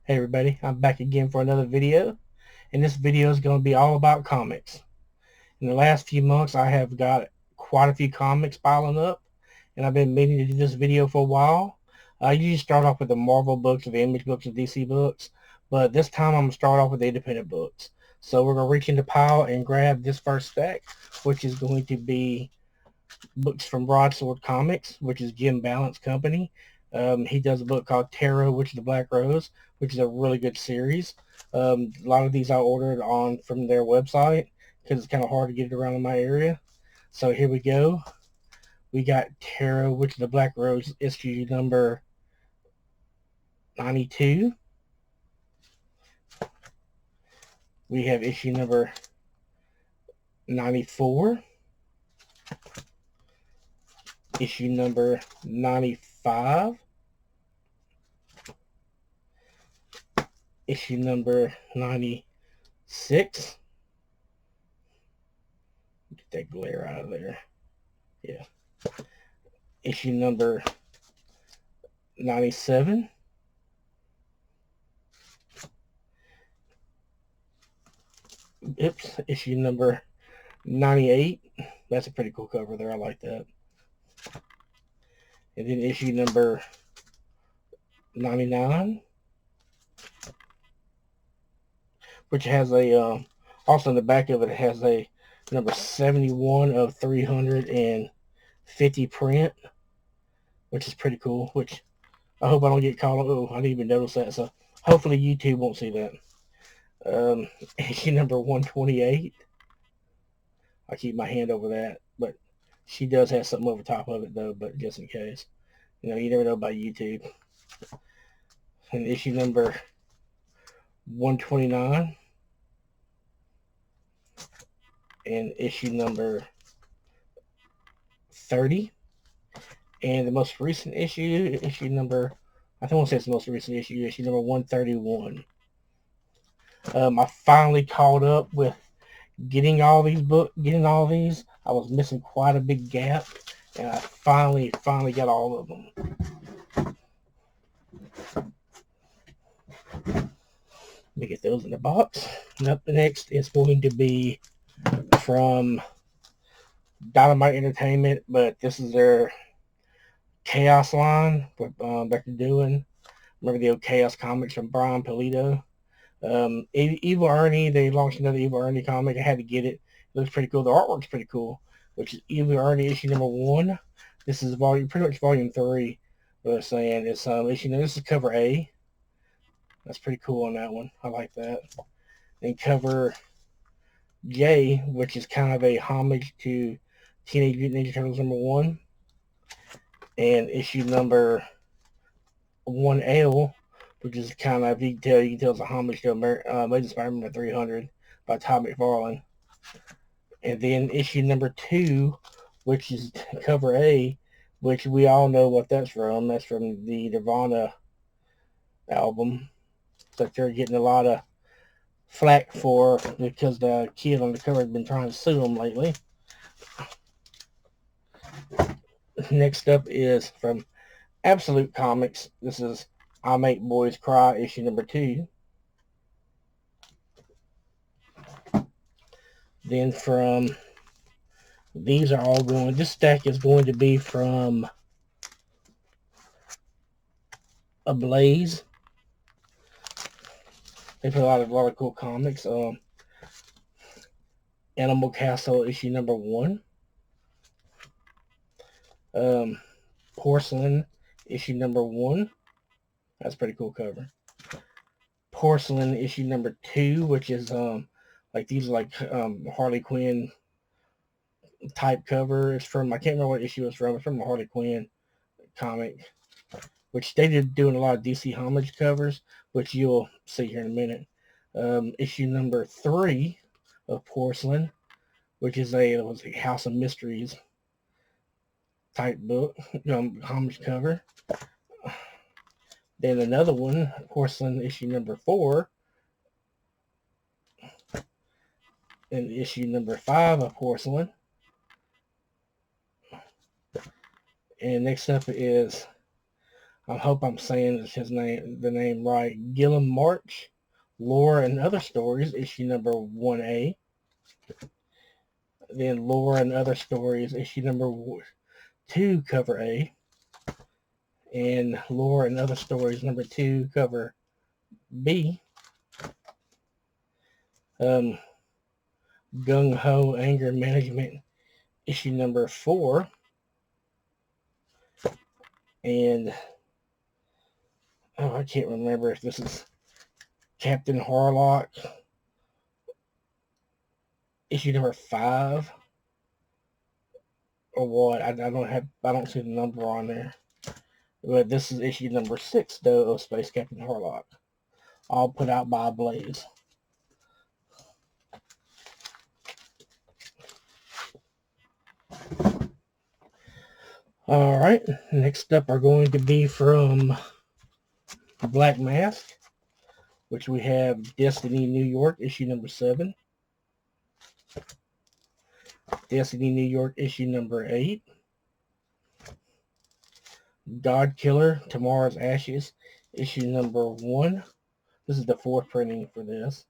Hey everybody, I'm back again for another video, and this video is going to be all about comics. In the last few months, I have got quite a few comics piling up, and I've been meaning to do this video for a while. I usually start off with the Marvel books, or the Image books, and DC books, but this time I'm going to start off with the independent books. So we're going to reach in the pile and grab this first stack, which is going to be books from Broadsword Comics, which is Jim Balance Company. He does a book called Terra, Witch of the Black Rose, which is a really good series. A lot of these I ordered on from their website because it's kind of hard to get it around in my area. So here we go. We got Terra, Witch of the Black Rose, issue number 92. We have issue number 94. Issue number 95. Issue number 96. Get that glare out of there. Yeah. Issue number 97. Oops. Issue number 98. That's a pretty cool cover there. I like that. And then issue number 99, which has a, also in the back of it has a number 71 of 350 print, which is pretty cool, which I hope I don't get called. Oh, I didn't even notice that. So hopefully YouTube won't see that. Issue number 128. I keep my hand over that, but she does have something over top of it though, but just in case. You never know about YouTube. And issue number 129 and issue number 30. And the most recent issue number, I don't want to say it's the most recent issue number 131. I finally caught up with getting all these. I was missing quite a big gap, and I finally got all of them. Let me get those in the box. And up next is going to be from Dynamite Entertainment, but this is their Chaos line that they're doing. Remember the old Chaos comics from Brian Pulido? Evil Ernie, they launched another Evil Ernie comic. I had to get it. It looks pretty cool. The artwork's pretty cool, which is Evil Ernie issue number 1. This is pretty much volume 3. What I'm saying is this is cover A. That's pretty cool on that one. I like that. And cover J, which is kind of a homage to Teenage Mutant Ninja Turtles number 1. And issue number 1L, which is kind of, you can tell it's a homage to Amazing Spider-Man number 300 by Todd McFarlane. And then issue number 2, which is cover A, which we all know what that's from. That's from the Nirvana album that they're getting a lot of flack for because the kid on the cover has been trying to sue them lately. Next up is from Absolute Comics. This is I Make Boys Cry, issue number 2. Then from, these are all going, this stack is going to be from Ablaze. They put a lot of cool comics. Animal Castle, issue number 1. Porcelain, issue number 1. That's a pretty cool cover. Porcelain, issue number 2, which is like these are like Harley Quinn type cover. It's from, I can't remember what issue it's from. It's from a Harley Quinn comic, which they did doing a lot of DC homage covers, which you'll see here in a minute. Issue number 3 of Porcelain, which is a House of Mysteries type book, homage cover. Then another one, Porcelain, issue number 4. And issue number 5 of Porcelain. And next up is I hope I'm saying the name right. Gilliam March, Lore and Other Stories, issue number 1A. Then Lore and Other Stories, issue number 2, cover A. And Lore and Other Stories, number 2, cover B. Gung Ho Anger Management, issue number 4. And I can't remember if this is Captain Harlock, issue number 5, or what. I don't see the number on there. But this is issue number 6, though, of Space Captain Harlock, all put out by Blaze. All right, next up are going to be from Black Mask, which we have Destiny New York, issue number 7. Destiny New York, issue number 8. God Killer, Tomorrow's Ashes, issue number 1. This is the 4th printing for this.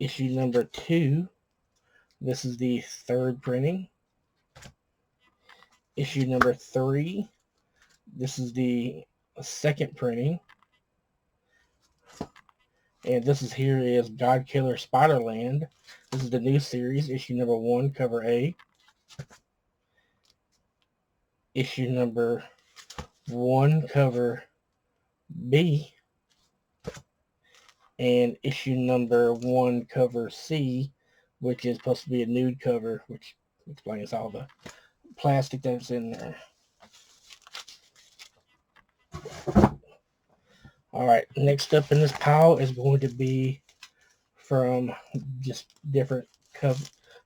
Issue number 2. This is the 3rd printing. Issue number 3. This is the 2nd printing. And this is God Killer Spiderland. This is the new series, issue number 1, cover A. Issue number 1, cover B. And issue number 1, cover C, which is supposed to be a nude cover, which explains all the plastic that's in there. All right, next up in this pile is going to be from just different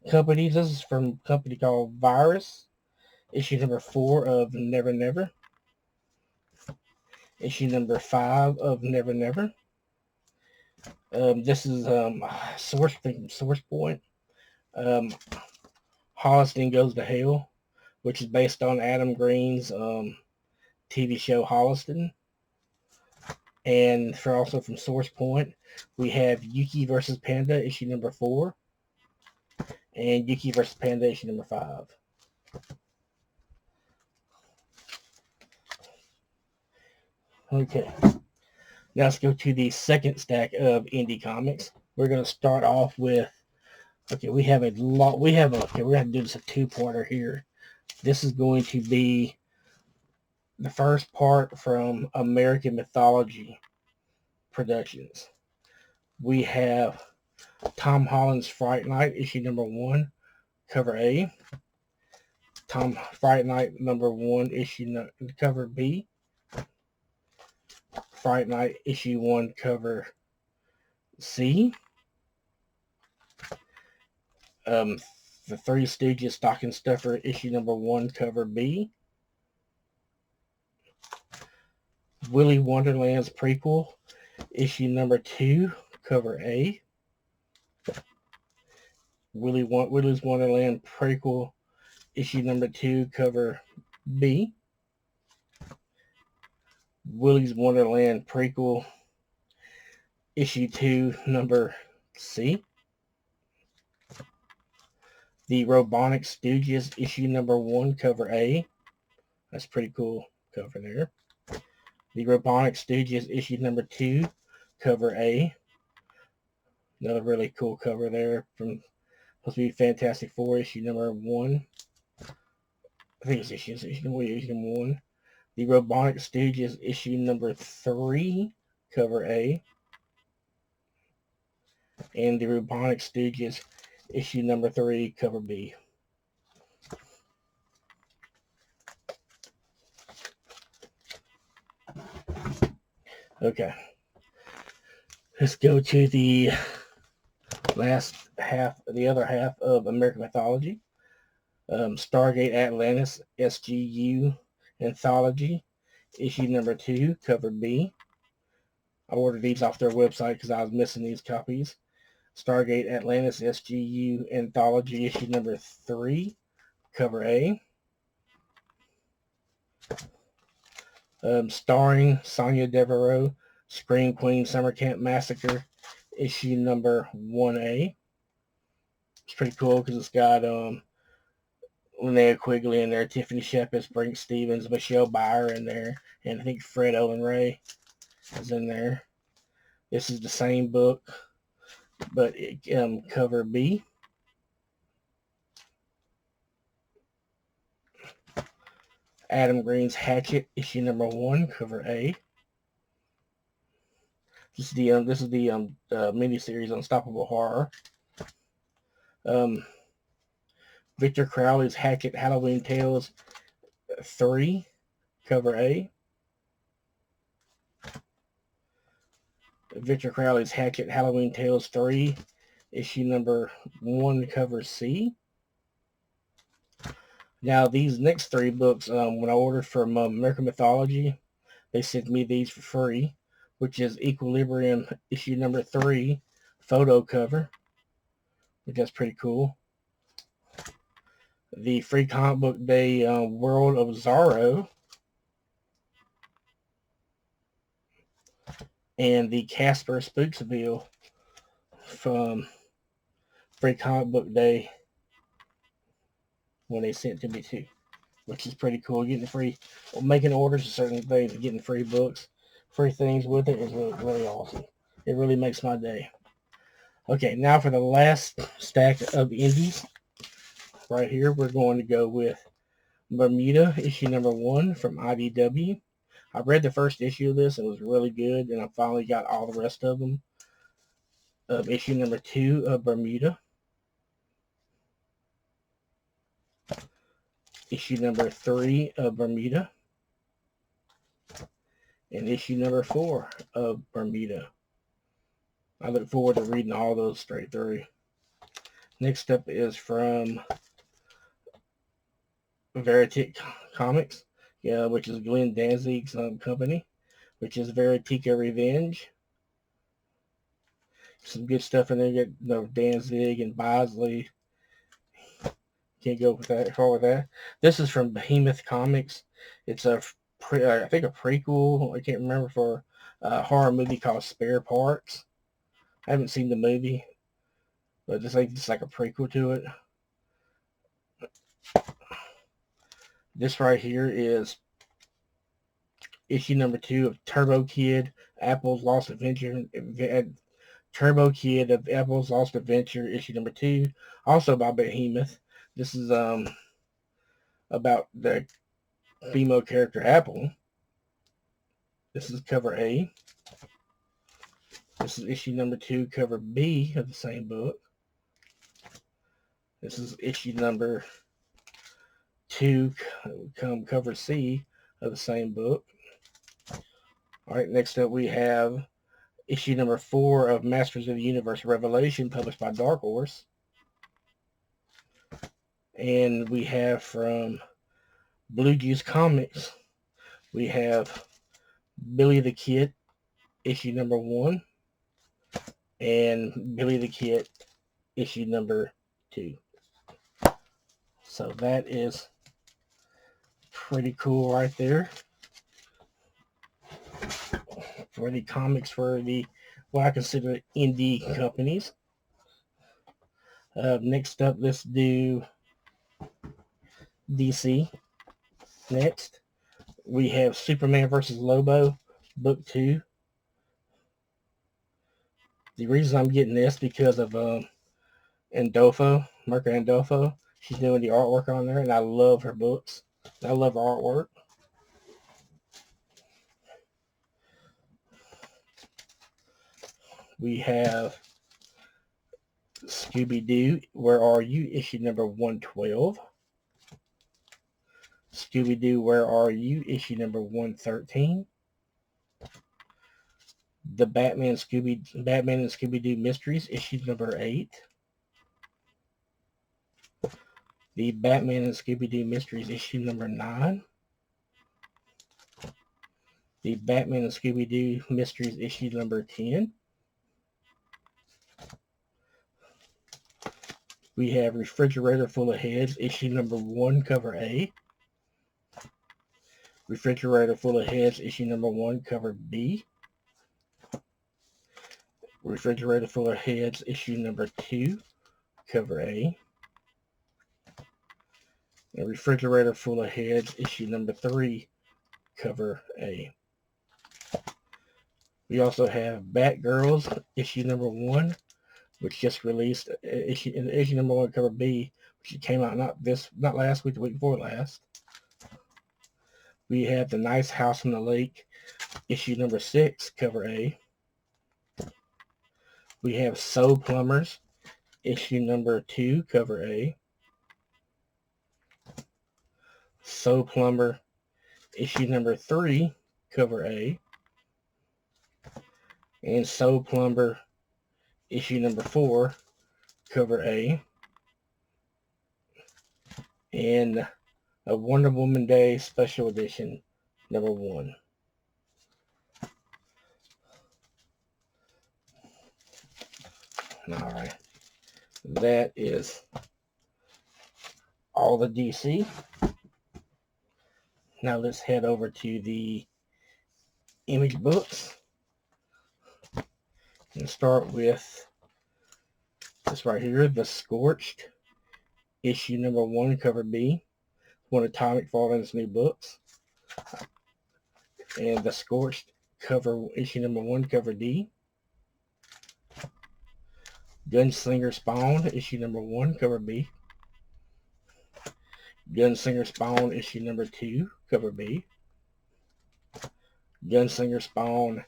companies. This is from a company called Virus, issue number 4 of Never Never. Issue number 5 of Never Never. This is Source Point. Holliston Goes to Hell, which is based on Adam Green's TV show Holliston. And also from Source Point, we have Yuki vs. Panda, issue number 4. And Yuki vs. Panda, issue number 5. Okay. Now let's go to the second stack of indie comics. We're going to start off with, we have a lot, we're going to do this a two-parter here. This is going to be the first part from American Mythology Productions. We have Tom Holland's Fright Night, issue number 1, cover A. Fright Night number 1, cover B. Fright Night issue 1, cover C. The Three Stooges Stocking Stuffer, issue number 1, cover B. Willy Wonderland's prequel, issue number 2, cover A. Willy's Wonderland prequel, issue number 2, cover B. Willy's Wonderland prequel, issue 2, number C. The Robonic Stooges, issue number 1, cover A. That's pretty cool cover there. The Robonic Stooges, issue number 2, cover A. Another really cool cover there from supposed to be Fantastic Four, issue number 1. I think it's issue number 1. The Robonic Stooges, issue number 3, cover A. And the Robonic Stooges, issue number 3, cover B. Okay. Let's go to the other half of American Mythology. Stargate Atlantis SGU Anthology, issue number 2, cover B. I ordered these off their website because I was missing these copies. Stargate Atlantis SGU Anthology, issue number 3, cover A. Starring Sonia Devereaux, Scream Queen Summer Camp Massacre, issue number 1A. It's pretty cool because it's got Linnea Quigley in there, Tiffany Shepard, Brink Stevens, Michelle Byer in there, and I think Fred Olen Ray is in there. This is the same book, but cover B. Adam Green's Hatchet, issue number 1, cover A. This is the miniseries Unstoppable Horror. Victor Crowley's Hatchet Halloween Tales 3, cover A. Victor Crowley's Hatchet Halloween Tales 3, issue number 1, cover C. Now, these next 3 books, when I ordered from American Mythology, they sent me these for free, which is Equilibrium issue number 3, photo cover, which is pretty cool. The Free Comic Book Day World of Zorro, and the Casper Spooksville from Free Comic Book Day when they sent to me too, which is pretty cool. Getting free, making orders of certain things, and getting free books, free things with it is really, really awesome. It really makes my day. Okay, now for the last stack of indies. Right here, we're going to go with Bermuda, issue number 1 from IDW. I read the first issue of this. It was really good, and I finally got all the rest of them. Issue number 2 of Bermuda. Issue number 3 of Bermuda. And issue number 4 of Bermuda. I look forward to reading all those straight through. Next up is from Veritic Comics, which is Glenn Danzig's company, which is Veritica Revenge. Some good stuff in there. You get Danzig and Bosley. Can't go with that far with that. This is from Behemoth Comics. It's I think a prequel. I can't remember, for a horror movie called Spare Parts. I haven't seen the movie, but this is like a prequel to it. This right here is issue number 2 of Turbo Kid, Apple's Lost Adventure. Turbo Kid of Apple's Lost Adventure, issue number 2, also by Behemoth. This is about the female character Apple. This is cover A. This is issue number 2, cover B of the same book. This is issue number 2, cover C of the same book. All right, next up we have issue number 4 of Masters of the Universe Revelation, published by Dark Horse. And we have from Blue Juice Comics, we have Billy the Kid, issue number 1, and Billy the Kid, issue number 2. So that is pretty cool right there. For the comics for the what I consider indie companies. Next up, let's do DC. Next, we have Superman vs. Lobo, book 2. The reason I'm getting this because of Andolfo, Mirka Andolfo. She's doing the artwork on there, and I love her books. I love her artwork. We have Scooby-Doo, Where Are You, issue number 112. Scooby-Doo, Where Are You, issue number 113. The Batman and Scooby-Doo Mysteries, issue number 8. The Batman and Scooby-Doo Mysteries, issue number 9. The Batman and Scooby-Doo Mysteries, issue number 10. We have Refrigerator Full of Heads, issue number 1, cover A. Refrigerator Full of Heads, issue number 1, cover B. Refrigerator Full of Heads, issue number 2, cover A. A Refrigerator Full of Heads, issue number 3, cover A. We also have Batgirls, issue number 1, which just released issue number 1, cover B, which came out not last week, the week before last. We have The Nice House on the Lake, issue number 6, cover A. We have Soul Plumbers, issue number 2, cover A. Soul Plumber, issue number 3, cover A. And Soul Plumber, issue number 4, cover A. And a Wonder Woman Day Special Edition, number 1. All right. That is all the DC. Now let's head over to the Image books and start with this right here, The Scorched, issue number 1, cover B. One of Todd McFarlane's new books. And The Scorched, cover issue number 1, cover D. Gunslinger Spawn, issue number 1, cover B. Gunslinger Spawn, issue number 2, cover B. Gunslinger Spawn,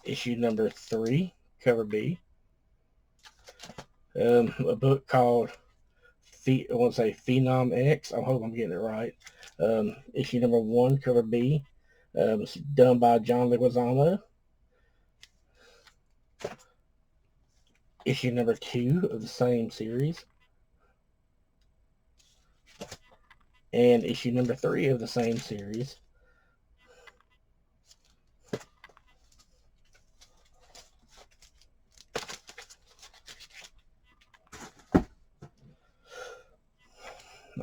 issue number 3, cover B. A book called I want to say Phenom X. I hope I'm getting it right. Issue number 1, cover B. It's done by John Leguizamo. Issue number 2 of the same series. And issue number 3 of the same series.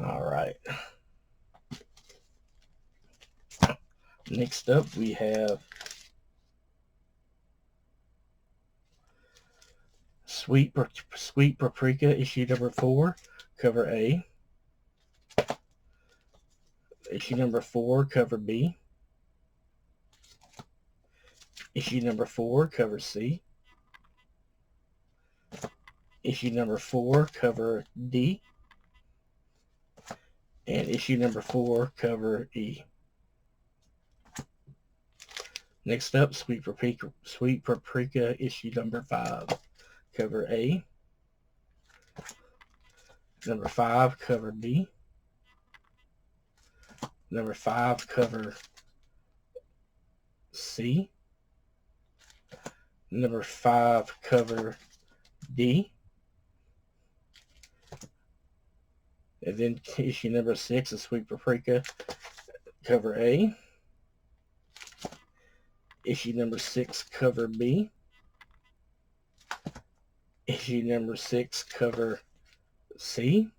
All right. Next up, we have Sweet Paprika, issue number 4, cover A. Issue number 4, cover B. Issue number 4, cover C. Issue number 4, cover D. And issue number 4, cover E. Next up, Sweet Paprika, issue number 5, cover A. Number 5, cover B. Number 5, cover C. Number 5, cover D. And then issue number 6 is Sweet Paprika, cover A. Issue number 6, cover B. Issue number 6, cover C.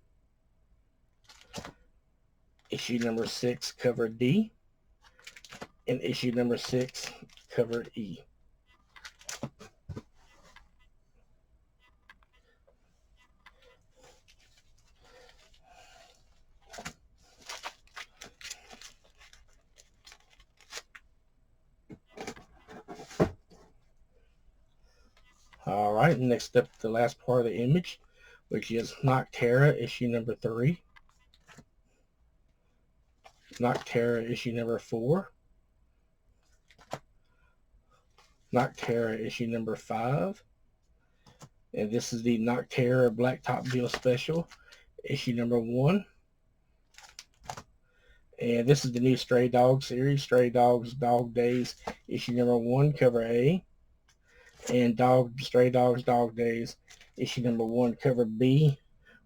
Issue number 6, cover D. And issue number 6, cover E. All right, next up, the last part of the Image, which is Nocterra, issue number 3. Nocterra, issue number 4. Nocterra, issue number 5. And this is the Nocterra Blacktop Deal Special, issue number 1. And this is the new Stray Dog series, Stray Dogs Dog Days, issue number 1, cover A. And Stray Dogs Dog Days, issue number 1, cover B,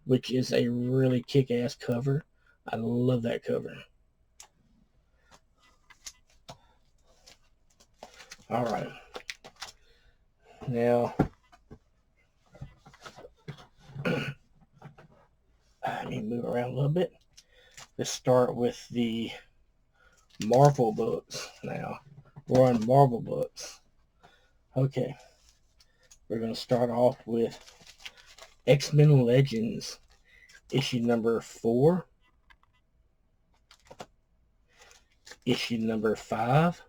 which is a really kick-ass cover. I love that cover. All right. Now, let me move around a little bit. Let's start with the Marvel books now. We're on Marvel books. Okay. We're going to start off with X-Men Legends, issue number 4, issue number 5,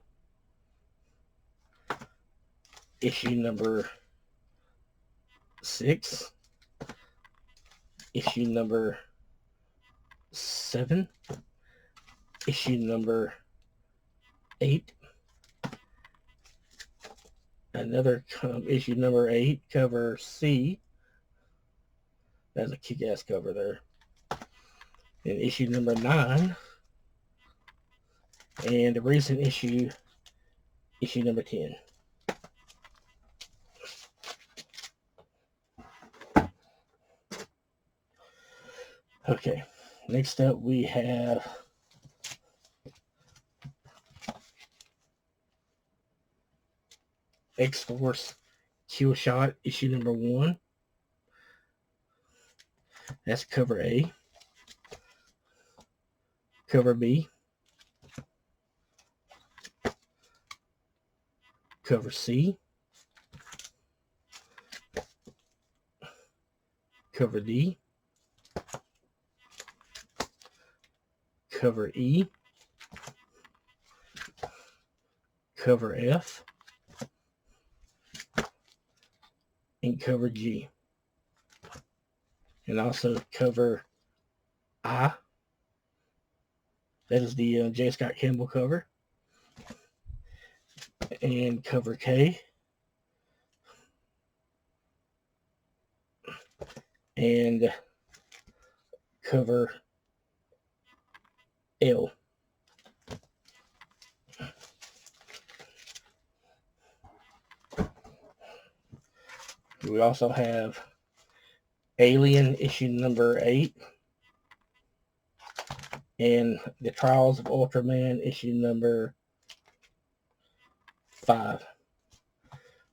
issue number 6, issue number 7, issue number 8, another issue number 8, cover C. That's a kick-ass cover there. And issue number 9, and the recent issue, issue number 10. Okay, next up we have X-Force Kill Shot, issue number 1. That's cover A. Cover B. Cover C. Cover D. Cover E. Cover F. And cover G. And also cover I. That is the J. Scott Campbell cover. And cover K. And cover L. We also have Alien issue number 8 and The Trials of Ultraman issue number 5,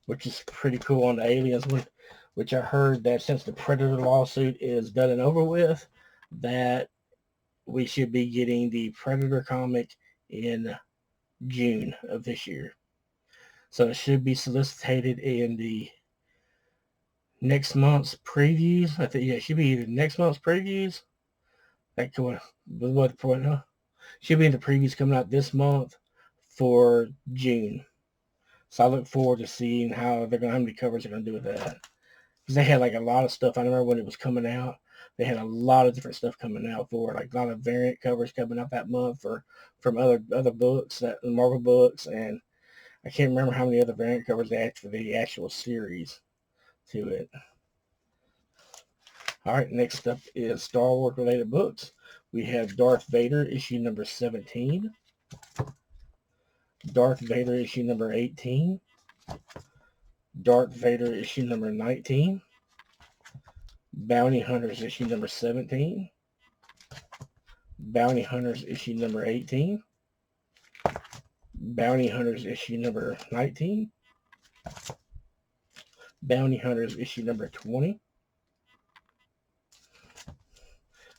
which is pretty cool on the Aliens one, which I heard that since the Predator lawsuit is done and over with, that we should be getting the Predator comic in June of this year. So it should be solicited in the next month's previews. I think, yeah, it should be either next month's previews. That could, what the point, huh? Should be in the previews coming out this month for June. So I look forward to seeing how many covers they're going to do with that. Because they had like a lot of stuff. I remember when it was coming out, they had a lot of different stuff coming out for it. Like a lot of variant covers coming out that month from other books, that Marvel books, and I can't remember how many other variant covers they had for the actual series to it. All right, next up is Star Wars related books. We have Darth Vader issue number 17, Darth Vader issue number 18, Darth Vader issue number 19, Bounty Hunters issue number 17, Bounty Hunters issue number 18, Bounty Hunters issue number 19, Bounty Hunters issue number 20,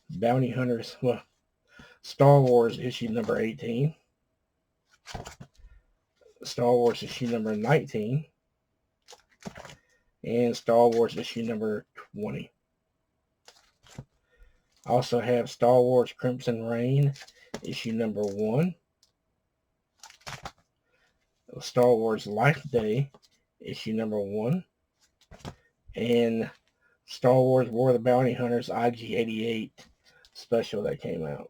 Bounty Hunters, Star Wars issue number 18, Star Wars issue number 19, and Star Wars issue number 20. I also have Star Wars Crimson Reign issue number 1, Star Wars Life Day issue number 1, and Star Wars War of the Bounty Hunters IG-88 special that came out.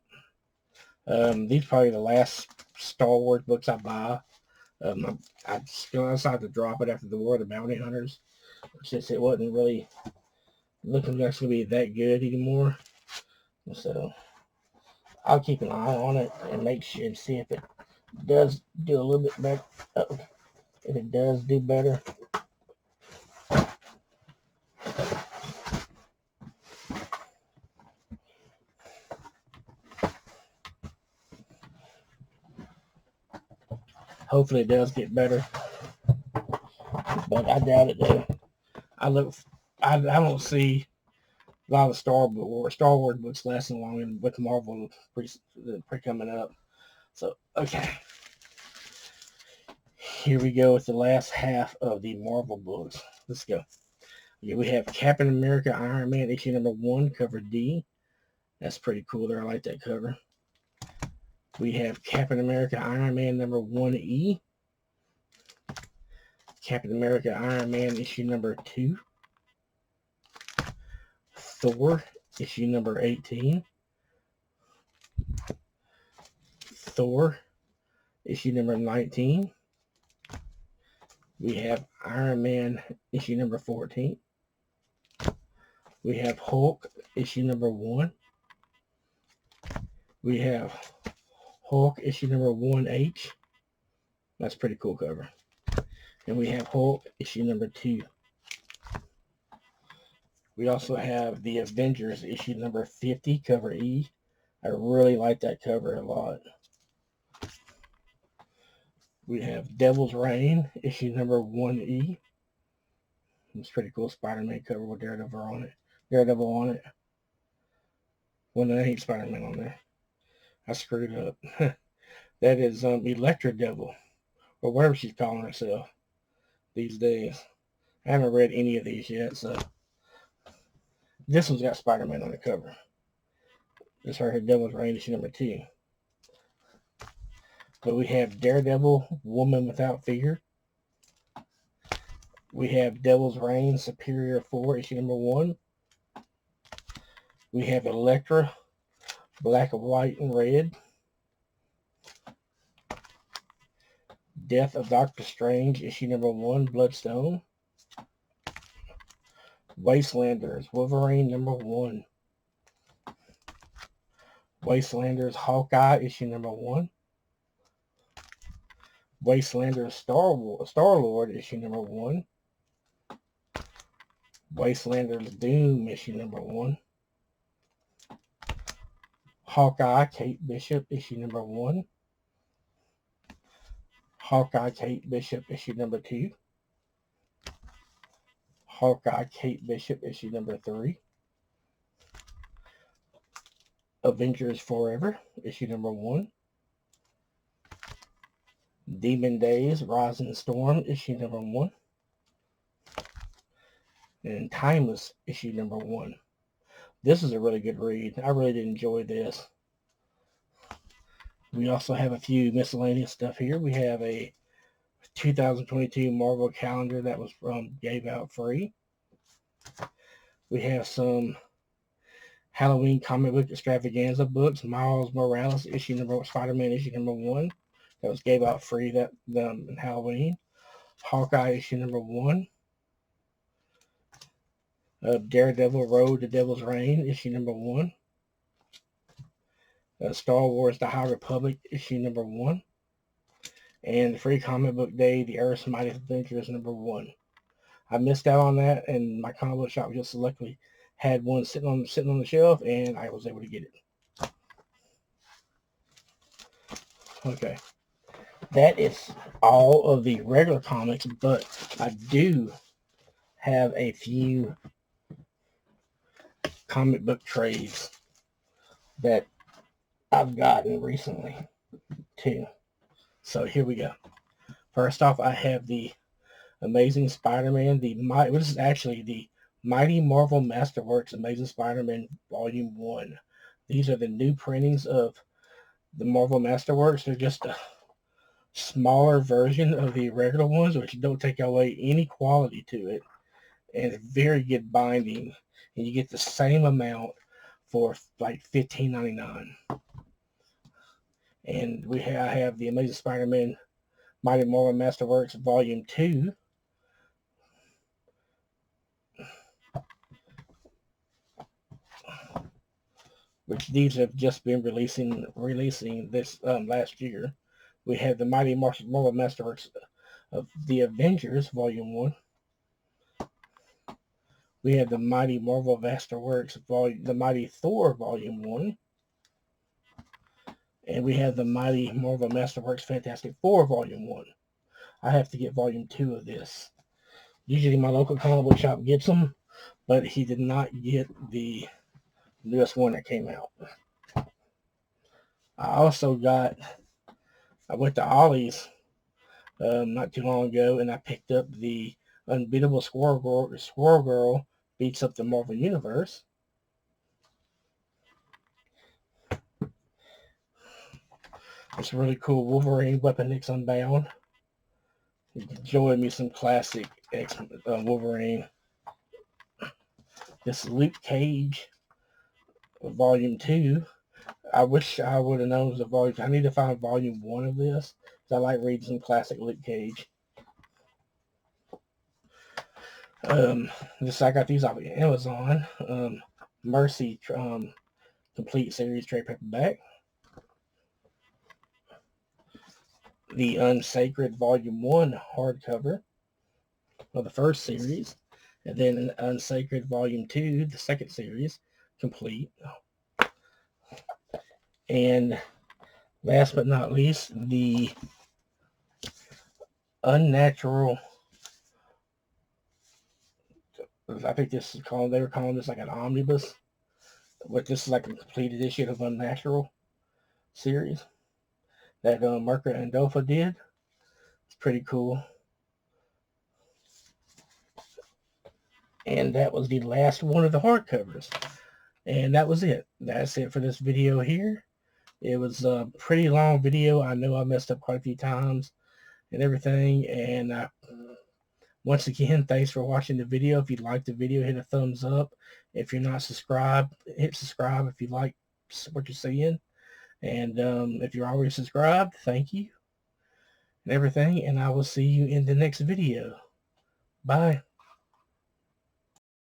These are probably the last Star Wars books I buy. I still decided to drop it after the War of the Bounty Hunters, since it wasn't really looking like it's going to be that good anymore. So I'll keep an eye on it and make sure and see if it does do a little bit better. If it does do better. Hopefully it does get better, but I doubt it though. I don't see a lot of Star Wars books lasting long with Marvel pre coming up. So, okay. Here we go with the last half of the Marvel books. Let's go. Okay, we have Captain America Iron Man issue number 1, cover D. That's pretty cool there. I like that cover. We have Captain America Iron Man number 1E. Captain America Iron Man issue number 2. Thor issue number 18. Thor issue number 19. We have Iron Man issue number 14. We have Hulk issue number 1. We have Hulk issue number 1H. That's a pretty cool cover. And we have Hulk issue number 2. We also have the Avengers issue number 50, cover E. I really like that cover a lot. We have Devil's Reign issue number 1E. It's pretty cool Spider-Man cover with Daredevil on it. Well, that ain't Spider-Man on there. I screwed up. That is Electra Devil, or whatever she's calling herself these days. I haven't read any of these yet, so this one's got Spider-Man on the cover. This her Devil's Reign issue number 2. But we have Daredevil, Woman Without Fear. We have Devil's Reign, Superior 4, issue number 1. We have Elektra, Black, White, and Red. Death of Doctor Strange, issue number 1, Bloodstone. Wastelanders, Wolverine number 1. Wastelanders, Hawkeye, issue number 1. Wastelanders, Star-Lord, issue number 1. Wastelanders, Doom, issue number 1. Hawkeye, Kate Bishop, issue number 1. Hawkeye, Kate Bishop, issue number 2. Hawkeye, Kate Bishop, issue number 3. Avengers Forever, issue number 1. Demon Days, Rising Storm, issue number 1. And Timeless, issue number 1. This is a really good read. I really did enjoy this. We also have a few miscellaneous stuff here. We have a 2022 Marvel calendar that was gave out free. We have some Halloween comic book extravaganza books. Miles Morales Spider-Man issue number 1 that was gave out free that Halloween. Hawkeye issue number 1. Daredevil Road to Devil's Reign issue number 1. Star Wars The High Republic issue number 1. And Free Comic Book Day, The Earth's Mightiest Adventures number 1. I missed out on that, and my comic book shop just luckily had one sitting on the shelf, and I was able to get it. Okay. That is all of the regular comics, but I do have a few comic book trades that I've gotten recently too. So here we go. First off, I have the Amazing Spider-Man. This is actually the Mighty Marvel Masterworks Amazing Spider-Man Volume 1. These are the new printings of the Marvel Masterworks. They're just a smaller version of the regular ones, which don't take away any quality to it. And it's very good binding. And you get the same amount for like $15.99. And I have the Amazing Spider-Man Mighty Marvel Masterworks Volume 2. Which these have just been releasing this last year. We have the Mighty Marvel Masterworks of the Avengers Volume 1. We have the Mighty Marvel Masterworks the Mighty Thor Volume 1. And we have the Mighty Marvel Masterworks Fantastic Four Volume 1. I have to get Volume 2 of this. Usually my local comic book shop gets them, but he did not get the newest one that came out. I also got I went to Ollie's not too long ago, and I picked up the Unbeatable Squirrel Girl. Squirrel Girl beats up the Marvel Universe. It's a really cool Wolverine Weapon X Unbound. Enjoy me some classic Wolverine. This Luke Cage Volume 2. I wish I would have known it was a volume. I need to find Volume 1 of this. I like reading some classic Luke Cage. I got these off of Amazon. Mercy complete series trade paperback. The Unsacred Volume 1 hardcover of the first series. And then Unsacred Volume 2, the second series, complete. And last but not least, the Unnatural, I think they were calling this like an omnibus, but this is like a complete edition of Unnatural series that Mirka Andolfo did. It's pretty cool. And that was the last one of the hardcovers. And that was it. That's it for this video here. It was a pretty long video. I know I messed up quite a few times and everything. And once again, thanks for watching the video. If you liked the video, hit a thumbs up. If you're not subscribed, hit subscribe if you like what you're seeing. And if you're already subscribed, thank you and everything. And I will see you in the next video. Bye.